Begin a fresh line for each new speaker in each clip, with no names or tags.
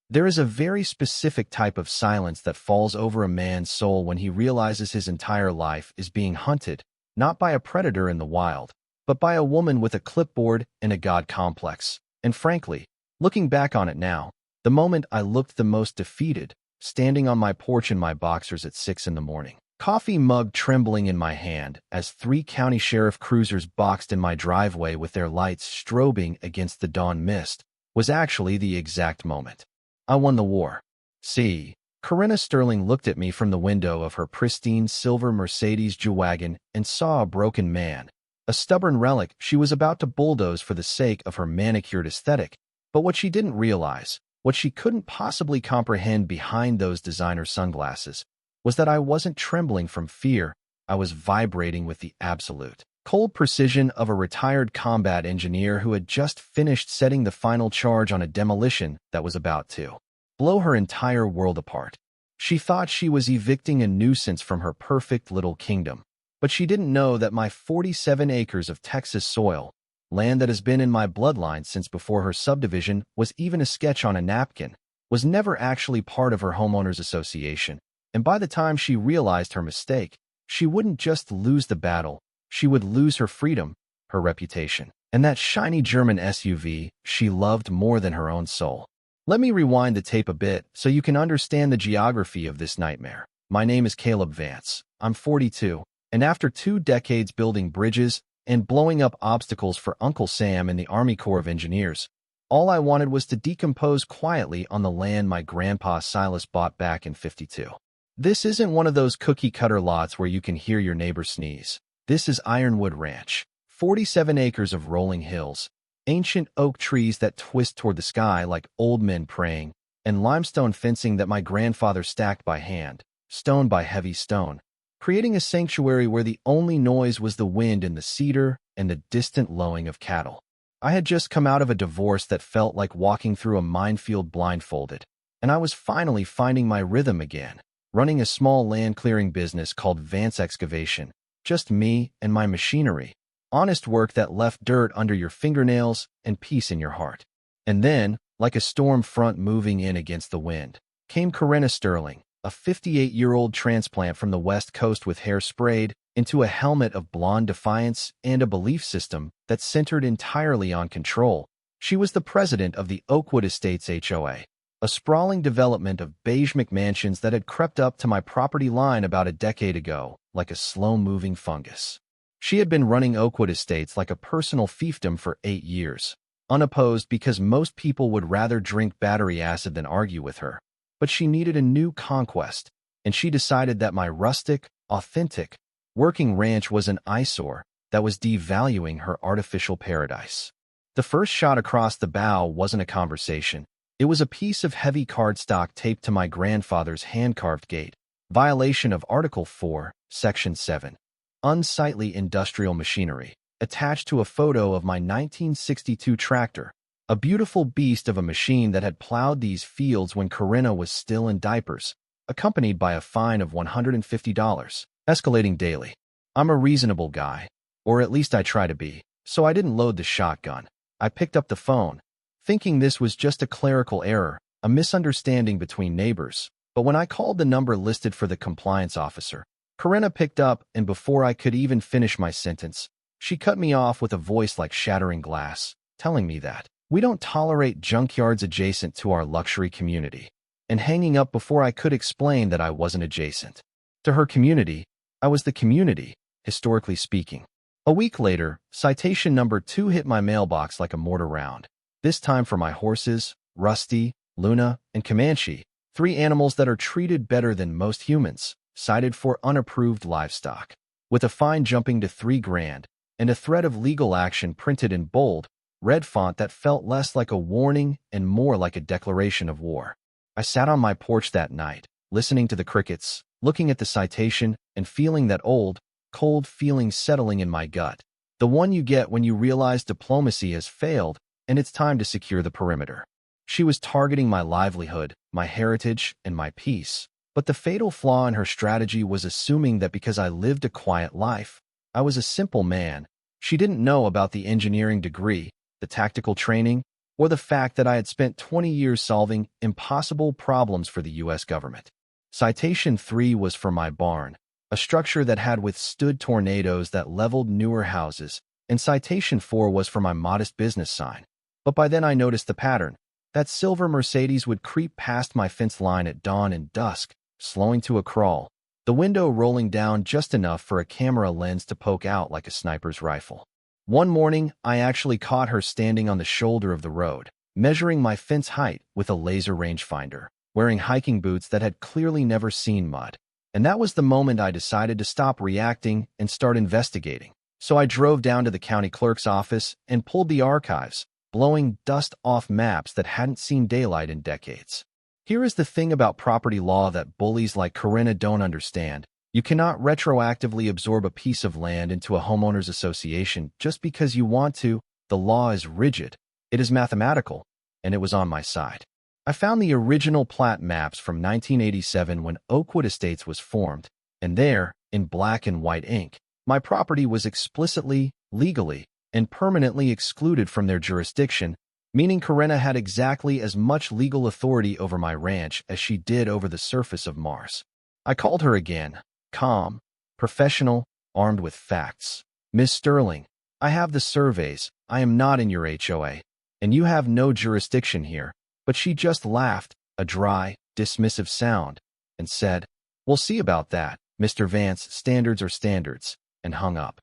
There is a very specific type of silence that falls over a man's soul when he realizes his entire life is being hunted, not by a predator in the wild, but by a woman with a clipboard and a god complex. And frankly, looking back on it now, the moment I looked the most defeated, standing on my porch in my boxers at 6 in the morning, coffee mug trembling in my hand as 3 county sheriff cruisers boxed in my driveway with their lights strobing against the dawn mist, was actually the exact moment I won the war. See, Corinna Sterling looked at me from the window of her pristine silver Mercedes G-Wagon and saw a broken man, a stubborn relic she was about to bulldoze for the sake of her manicured aesthetic. But what she didn't realize, what she couldn't possibly comprehend behind those designer sunglasses, was that I wasn't trembling from fear. I was vibrating with the absolute cold precision of a retired combat engineer who had just finished setting the final charge on a demolition that was about to blow her entire world apart. She thought she was evicting a nuisance from her perfect little kingdom, but she didn't know that my 47 acres of Texas soil, land that has been in my bloodline since before her subdivision was even a sketch on a napkin, was never actually part of her homeowners association. And by the time she realized her mistake, she wouldn't just lose the battle, she would lose her freedom, her reputation, and that shiny German SUV she loved more than her own soul. Let me rewind the tape a bit so you can understand the geography of this nightmare. My name is Caleb Vance. I'm 42, and after 2 decades building bridges and blowing up obstacles for Uncle Sam in the Army Corps of Engineers, all I wanted was to decompose quietly on the land my grandpa Silas bought back in '52. This isn't one of those cookie-cutter lots where you can hear your neighbor sneeze. This is Ironwood Ranch, 47 acres of rolling hills, ancient oak trees that twist toward the sky like old men praying, and limestone fencing that my grandfather stacked by hand, stone by heavy stone, creating a sanctuary where the only noise was the wind in the cedar and the distant lowing of cattle. I had just come out of a divorce that felt like walking through a minefield blindfolded, and I was finally finding my rhythm again, running a small land-clearing business called Vance Excavation, just me and my machinery. Honest work that left dirt under your fingernails and peace in your heart. And then, like a storm front moving in against the wind, came Corinna Sterling, a 58-year-old transplant from the West Coast with hair sprayed into a helmet of blonde defiance and a belief system that centered entirely on control. She was the president of the Oakwood Estates HOA, a sprawling development of beige McMansions that had crept up to my property line about a decade ago, like a slow-moving fungus. She had been running Oakwood Estates like a personal fiefdom for 8 years, unopposed because most people would rather drink battery acid than argue with her. But she needed a new conquest, and she decided that my rustic, authentic, working ranch was an eyesore that was devaluing her artificial paradise. The first shot across the bow wasn't a conversation. It was a piece of heavy cardstock taped to my grandfather's hand-carved gate, violation of Article 4, Section 7. Unsightly industrial machinery, attached to a photo of my 1962 tractor, a beautiful beast of a machine that had plowed these fields when Corinna was still in diapers, accompanied by a fine of $150, escalating daily. I'm a reasonable guy, or at least I try to be, so I didn't load the shotgun. I picked up the phone, thinking this was just a clerical error, a misunderstanding between neighbors, but when I called the number listed for the compliance officer, Corinna picked up, and before I could even finish my sentence, she cut me off with a voice like shattering glass, telling me that we don't tolerate junkyards adjacent to our luxury community, and hanging up before I could explain that I wasn't adjacent. To her community, I was the community, historically speaking. A week later, citation number 2 hit my mailbox like a mortar round, this time for my horses, Rusty, Luna, and Comanche, 3 animals that are treated better than most humans, cited for unapproved livestock, with a fine jumping to $3,000, and a threat of legal action printed in bold, red font that felt less like a warning and more like a declaration of war. I sat on my porch that night, listening to the crickets, looking at the citation, and feeling that old, cold feeling settling in my gut, the one you get when you realize diplomacy has failed and it's time to secure the perimeter. She was targeting my livelihood, my heritage, and my peace. But the fatal flaw in her strategy was assuming that because I lived a quiet life, I was a simple man. She didn't know about the engineering degree, the tactical training, or the fact that I had spent 20 years solving impossible problems for the U.S. government. Citation 3 was for my barn, a structure that had withstood tornadoes that leveled newer houses, and citation 4 was for my modest business sign. But by then I noticed the pattern. That silver Mercedes would creep past my fence line at dawn and dusk, slowing to a crawl, the window rolling down just enough for a camera lens to poke out like a sniper's rifle. One morning, I actually caught her standing on the shoulder of the road, measuring my fence height with a laser rangefinder, wearing hiking boots that had clearly never seen mud. And that was the moment I decided to stop reacting and start investigating. So I drove down to the county clerk's office and pulled the archives, blowing dust off maps that hadn't seen daylight in decades. Here is the thing about property law that bullies like Corinna don't understand. You cannot retroactively absorb a piece of land into a homeowners association just because you want to. The law is rigid. It is mathematical, and it was on my side. I found the original plat maps from 1987 when Oakwood Estates was formed, and there, in black and white ink, my property was explicitly, legally, and permanently excluded from their jurisdiction, meaning Corinna had exactly as much legal authority over my ranch as she did over the surface of Mars. I called her again, calm, professional, armed with facts. Miss Sterling, I have the surveys. I am not in your HOA, and you have no jurisdiction here. But she just laughed, a dry, dismissive sound, and said, "We'll see about that, Mr. Vance, standards are standards," and hung up.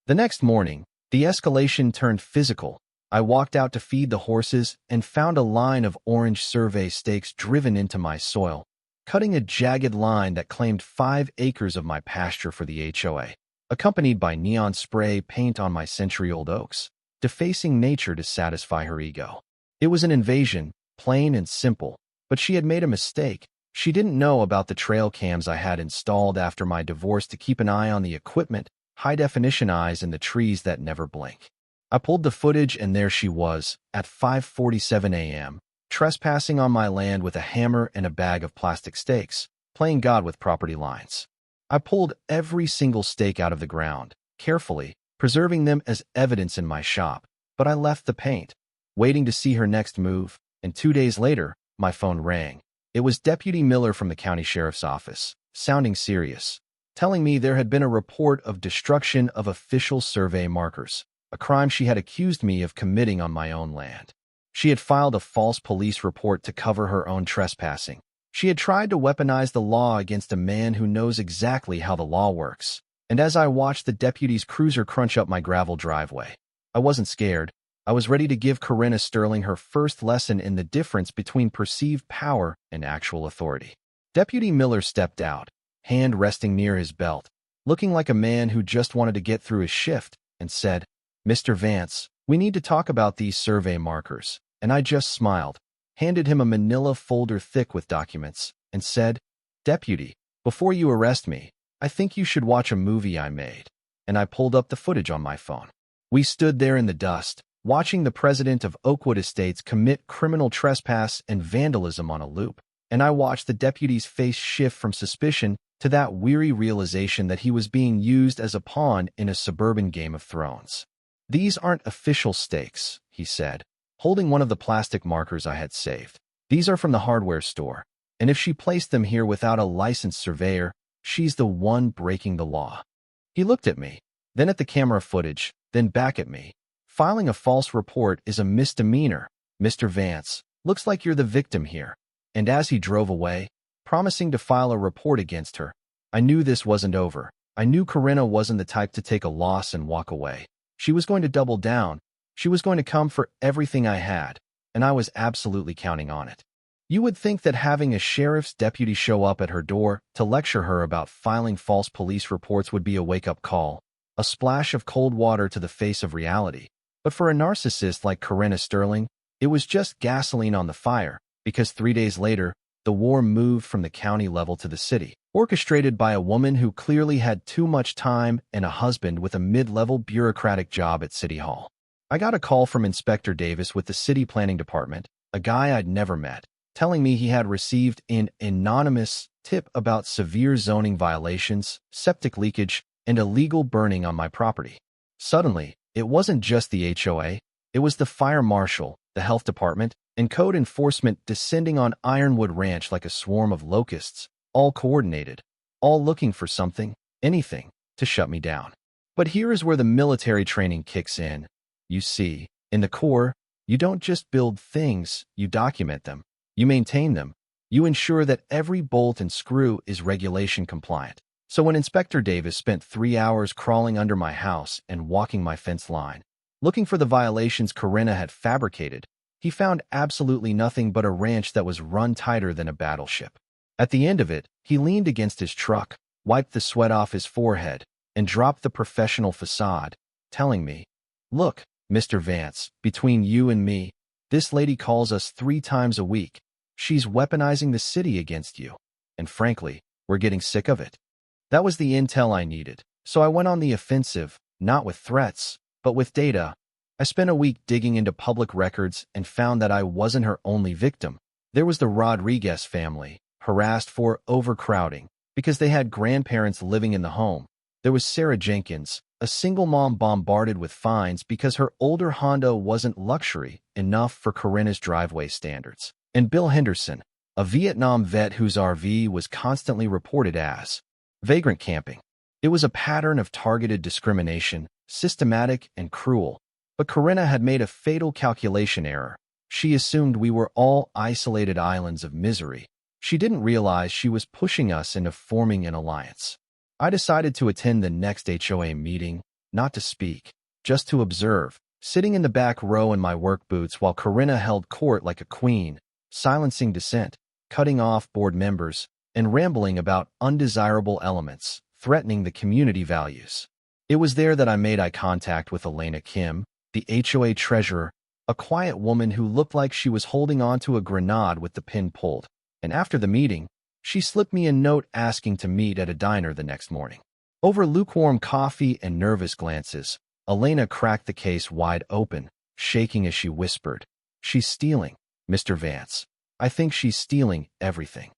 The next morning, the escalation turned physical. I walked out to feed the horses and found a line of orange survey stakes driven into my soil, cutting a jagged line that claimed 5 acres of my pasture for the HOA, accompanied by neon spray paint on my century-old oaks, defacing nature to satisfy her ego. It was an invasion, plain and simple, but she had made a mistake. She didn't know about the trail cams I had installed after my divorce to keep an eye on the equipment, high-definition eyes in the trees that never blink. I pulled the footage and there she was, at 5:47 a.m., trespassing on my land with a hammer and a bag of plastic stakes, playing God with property lines. I pulled every single stake out of the ground, carefully, preserving them as evidence in my shop, but I left the paint, waiting to see her next move, and 2 days later, my phone rang. It was Deputy Miller from the county sheriff's office, sounding serious, telling me there had been a report of destruction of official survey markers, a crime she had accused me of committing on my own land. She had filed a false police report to cover her own trespassing. She had tried to weaponize the law against a man who knows exactly how the law works. And as I watched the deputy's cruiser crunch up my gravel driveway, I wasn't scared. I was ready to give Corinna Sterling her first lesson in the difference between perceived power and actual authority. Deputy Miller stepped out, hand resting near his belt, looking like a man who just wanted to get through his shift, and said, "Mr. Vance, we need to talk about these survey markers." And I just smiled, handed him a manila folder thick with documents, and said, "Deputy, before you arrest me, I think you should watch a movie I made." And I pulled up the footage on my phone. We stood there in the dust, watching the president of Oakwood Estates commit criminal trespass and vandalism on a loop, and I watched the deputy's face shift from suspicion to that weary realization that he was being used as a pawn in a suburban Game of Thrones. "These aren't official stakes," he said, holding one of the plastic markers I had saved. "These are from the hardware store, and if she placed them here without a licensed surveyor, she's the one breaking the law." He looked at me, then at the camera footage, then back at me. "Filing a false report is a misdemeanor, Mr. Vance. Looks like you're the victim here." And as he drove away, promising to file a report against her, I knew this wasn't over. I knew Corinna wasn't the type to take a loss and walk away. She was going to double down. She was going to come for everything I had, and I was absolutely counting on it. You would think that having a sheriff's deputy show up at her door to lecture her about filing false police reports would be a wake-up call, a splash of cold water to the face of reality. But for a narcissist like Corinna Sterling, it was just gasoline on the fire, because 3 days later, the war moved from the county level to the city, orchestrated by a woman who clearly had too much time and a husband with a mid-level bureaucratic job at City Hall. I got a call from Inspector Davis with the city planning department, a guy I'd never met, telling me he had received an anonymous tip about severe zoning violations, septic leakage, and illegal burning on my property. Suddenly, it wasn't just the HOA, it was the fire marshal, the health department, and code enforcement descending on Ironwood Ranch like a swarm of locusts, all coordinated, all looking for something, anything, to shut me down. But here is where the military training kicks in. You see, in the Corps, you don't just build things, you document them, you maintain them, you ensure that every bolt and screw is regulation compliant. So when Inspector Davis spent 3 hours crawling under my house and walking my fence line, looking for the violations Corinna had fabricated, he found absolutely nothing but a ranch that was run tighter than a battleship. At the end of it, he leaned against his truck, wiped the sweat off his forehead, and dropped the professional facade, telling me, "Look, Mr. Vance, between you and me, this lady calls us 3 times a week. She's weaponizing the city against you. And frankly, we're getting sick of it." That was the intel I needed, so I went on the offensive, not with threats, but with data. I spent a week digging into public records and found that I wasn't her only victim. There was the Rodriguez family, harassed for overcrowding because they had grandparents living in the home. There was Sarah Jenkins, a single mom bombarded with fines because her older Honda wasn't luxury enough for Corinna's driveway standards. And Bill Henderson, a Vietnam vet whose RV was constantly reported as vagrant camping. It was a pattern of targeted discrimination, systematic and cruel. But Corinna had made a fatal calculation error. She assumed we were all isolated islands of misery. She didn't realize she was pushing us into forming an alliance. I decided to attend the next HOA meeting, not to speak, just to observe, sitting in the back row in my work boots while Corinna held court like a queen, silencing dissent, cutting off board members, and rambling about undesirable elements, threatening the community values. It was there that I made eye contact with Elena Kim, the HOA treasurer, a quiet woman who looked like she was holding onto a grenade with the pin pulled. And after the meeting, she slipped me a note asking to meet at a diner the next morning. Over lukewarm coffee and nervous glances, Elena cracked the case wide open, shaking as she whispered, "She's stealing, Mr. Vance. I think she's stealing everything."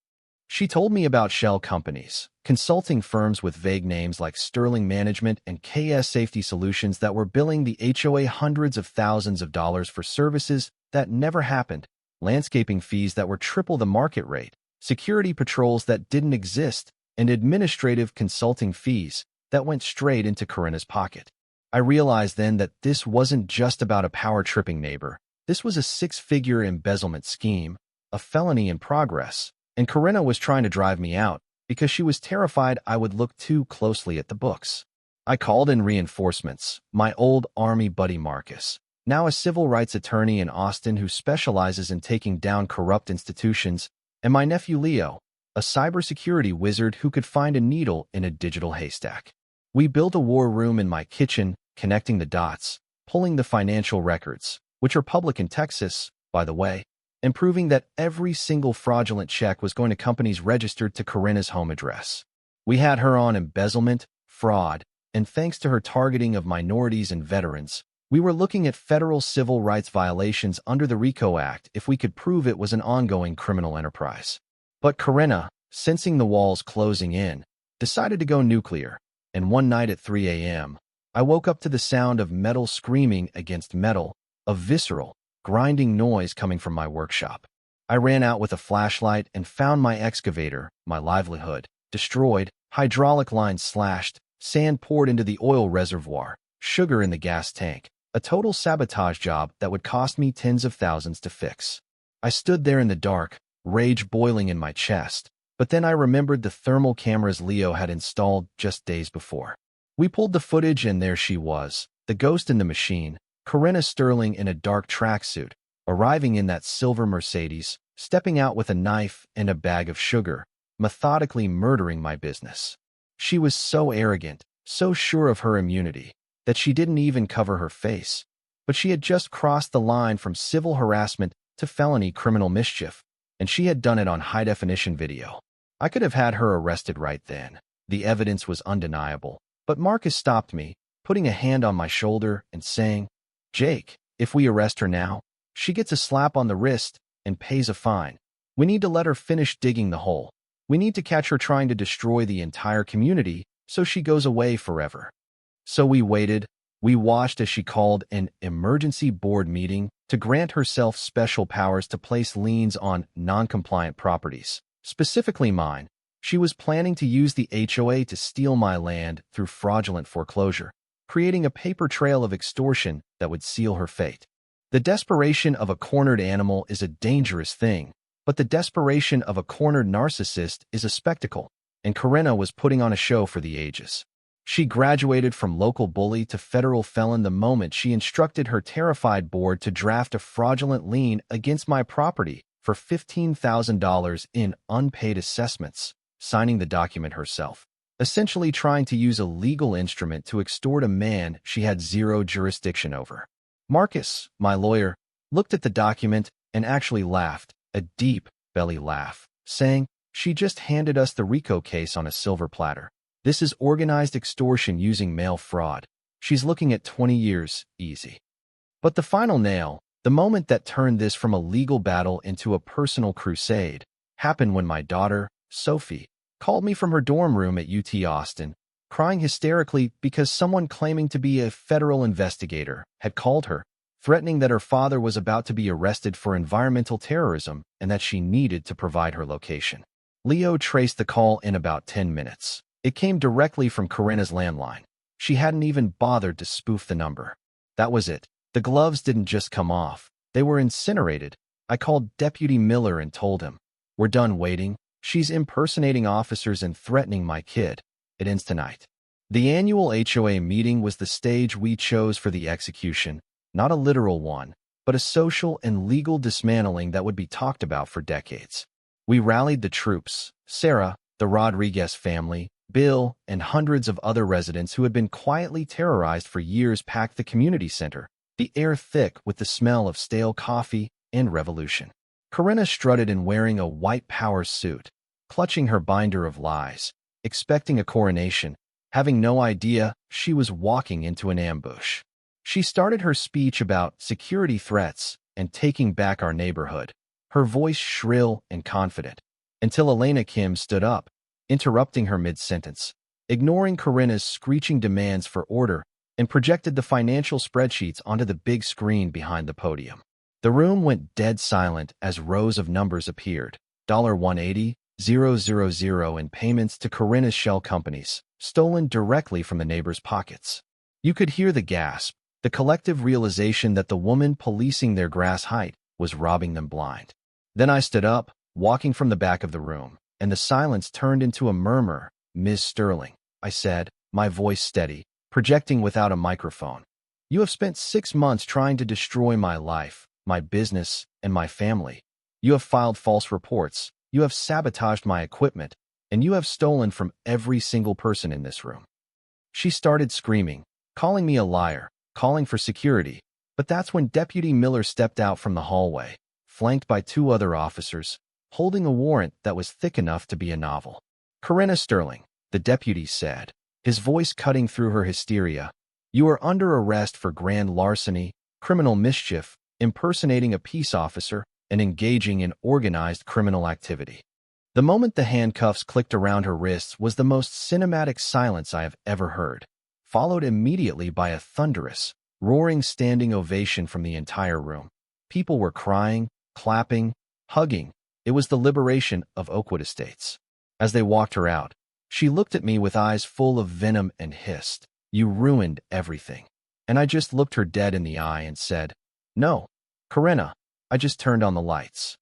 She told me about shell companies, consulting firms with vague names like Sterling Management and KS Safety Solutions that were billing the HOA hundreds of thousands of dollars for services that never happened, landscaping fees that were triple the market rate, security patrols that didn't exist, and administrative consulting fees that went straight into Corinna's pocket. I realized then that this wasn't just about a power-tripping neighbor. This was a 6-figure embezzlement scheme, a felony in progress, and Corinna was trying to drive me out because she was terrified I would look too closely at the books. I called in reinforcements, my old Army buddy Marcus, now a civil rights attorney in Austin who specializes in taking down corrupt institutions, and my nephew Leo, a cybersecurity wizard who could find a needle in a digital haystack. We built a war room in my kitchen, connecting the dots, pulling the financial records, which are public in Texas, by the way, and proving that every single fraudulent check was going to companies registered to Corinna's home address. We had her on embezzlement, fraud, and thanks to her targeting of minorities and veterans, we were looking at federal civil rights violations under the RICO Act if we could prove it was an ongoing criminal enterprise. But Corinna, sensing the walls closing in, decided to go nuclear, and one night at 3 a.m., I woke up to the sound of metal screaming against metal, a visceral, grinding noise coming from my workshop. I ran out with a flashlight and found my excavator, my livelihood, destroyed, hydraulic lines slashed, sand poured into the oil reservoir, sugar in the gas tank, a total sabotage job that would cost me tens of thousands to fix. I stood there in the dark, rage boiling in my chest, but then I remembered the thermal cameras Leo had installed just days before. We pulled the footage and there she was, the ghost in the machine, Corinna Sterling in a dark tracksuit, arriving in that silver Mercedes, stepping out with a knife and a bag of sugar, methodically murdering my business. She was so arrogant, so sure of her immunity, that she didn't even cover her face. But she had just crossed the line from civil harassment to felony criminal mischief, and she had done it on high-definition video. I could have had her arrested right then. The evidence was undeniable. But Marcus stopped me, putting a hand on my shoulder and saying, "Jake, if we arrest her now, she gets a slap on the wrist and pays a fine. We need to let her finish digging the hole. We need to catch her trying to destroy the entire community so she goes away forever." So we waited. We watched as she called an emergency board meeting to grant herself special powers to place liens on non-compliant properties, specifically mine. She was planning to use the HOA to steal my land through fraudulent foreclosure, creating a paper trail of extortion that would seal her fate. The desperation of a cornered animal is a dangerous thing, but the desperation of a cornered narcissist is a spectacle, and Corinna was putting on a show for the ages. She graduated from local bully to federal felon the moment she instructed her terrified board to draft a fraudulent lien against my property for $15,000 in unpaid assessments, signing the document herself, essentially trying to use a legal instrument to extort a man she had zero jurisdiction over. Marcus, my lawyer, looked at the document and actually laughed, a deep belly laugh, saying, "She just handed us the RICO case on a silver platter. This is organized extortion using mail fraud. She's looking at 20 years, easy." But the final nail, the moment that turned this from a legal battle into a personal crusade, happened when my daughter, Sophie, called me from her dorm room at UT Austin, crying hysterically because someone claiming to be a federal investigator had called her, threatening that her father was about to be arrested for environmental terrorism and that she needed to provide her location. Leo traced the call in about 10 minutes. It came directly from Corinna's landline. She hadn't even bothered to spoof the number. That was it. The gloves didn't just come off. They were incinerated. I called Deputy Miller and told him, "We're done waiting. She's impersonating officers and threatening my kid. It ends tonight." The annual HOA meeting was the stage we chose for the execution, not a literal one, but a social and legal dismantling that would be talked about for decades. We rallied the troops, Sarah, the Rodriguez family, Bill, and hundreds of other residents who had been quietly terrorized for years packed the community center, the air thick with the smell of stale coffee and revolution. Corinna strutted in wearing a white power suit, clutching her binder of lies, expecting a coronation, having no idea she was walking into an ambush. She started her speech about security threats and taking back our neighborhood, her voice shrill and confident, until Elena Kim stood up, interrupting her mid-sentence, ignoring Corinna's screeching demands for order, and projected the financial spreadsheets onto the big screen behind the podium. The room went dead silent as rows of numbers appeared, $180,000 in payments to Corinna's shell companies, stolen directly from the neighbors' pockets. You could hear the gasp, the collective realization that the woman policing their grass height was robbing them blind. Then I stood up, walking from the back of the room, and the silence turned into a murmur. "Ms. Sterling," I said, my voice steady, projecting without a microphone. "You have spent 6 months trying to destroy my life, my business, and my family. You have filed false reports, you have sabotaged my equipment, and you have stolen from every single person in this room." She started screaming, calling me a liar, calling for security, but that's when Deputy Miller stepped out from the hallway, flanked by 2 other officers, holding a warrant that was thick enough to be a novel. "Corinna Sterling," the deputy said, his voice cutting through her hysteria, "you are under arrest for grand larceny, criminal mischief, impersonating a peace officer, and engaging in organized criminal activity." The moment the handcuffs clicked around her wrists was the most cinematic silence I have ever heard, followed immediately by a thunderous, roaring standing ovation from the entire room. People were crying, clapping, hugging. It was the liberation of Oakwood Estates. As they walked her out, she looked at me with eyes full of venom and hissed, "You ruined everything." And I just looked her dead in the eye and said, "No, Corinna, I just turned on the lights."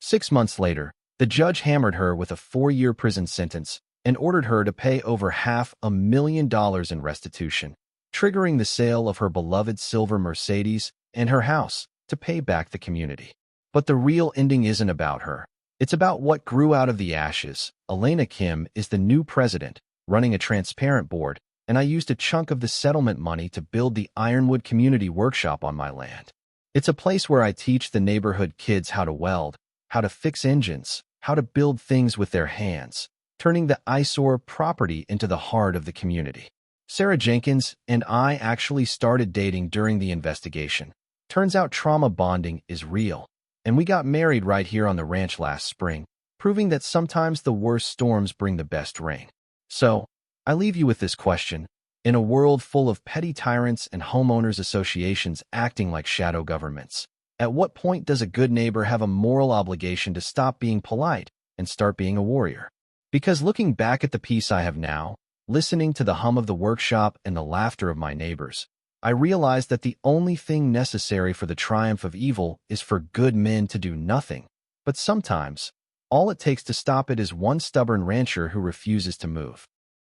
6 months later, the judge hammered her with a 4-year prison sentence and ordered her to pay over $500,000 in restitution, triggering the sale of her beloved silver Mercedes and her house to pay back the community. But the real ending isn't about her. It's about what grew out of the ashes. Elena Kim is the new president, running a transparent board, and I used a chunk of the settlement money to build the Ironwood Community Workshop on my land. It's a place where I teach the neighborhood kids how to weld, how to fix engines, how to build things with their hands, turning the eyesore property into the heart of the community. Sarah Jenkins and I actually started dating during the investigation. Turns out trauma bonding is real, and we got married right here on the ranch last spring, proving that sometimes the worst storms bring the best rain. So, I leave you with this question. In a world full of petty tyrants and homeowners associations acting like shadow governments, At what point does a good neighbor have a moral obligation to stop being polite and start being a warrior? Because looking back at the peace I have now, listening to the hum of the workshop and the laughter of my neighbors, I realized that the only thing necessary for the triumph of evil is for good men to do nothing. But sometimes, all it takes to stop it is one stubborn rancher who refuses to move.